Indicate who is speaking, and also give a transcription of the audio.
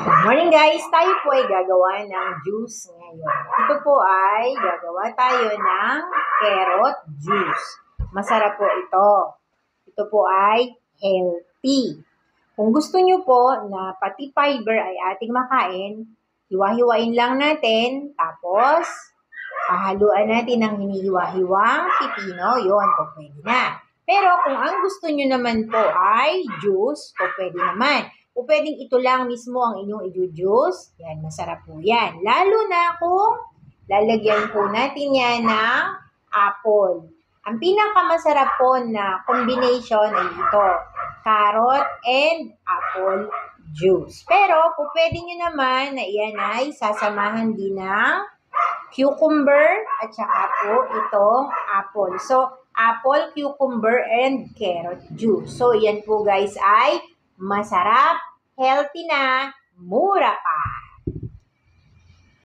Speaker 1: Good morning guys! Tayo po ay gagawa ng juice ngayon. Ito po ay gagawa tayo ng carrot juice. Masarap po ito. Ito po ay healthy. Kung gusto nyo po na pati fiber ay ating makain, hiwa-hiwain lang natin, tapos hahaluan natin ng hinihiwa-hiwang pipino, yun po pwede na. Pero kung ang gusto nyo naman po ay juice, po pwede naman. O pwedeng ito lang mismo ang inyong i-juice. Yan, masarap po yan. Lalo na kung lalagyan po natin yan ng apple. Ang pinakamasarap po na combination ay ito, carrot and apple juice. Pero po pwede nyo naman na iyan ay sasamahan din ng cucumber at saka po itong apple. So, apple, cucumber, and carrot juice. So, yan po guys ay masarap, healthy na,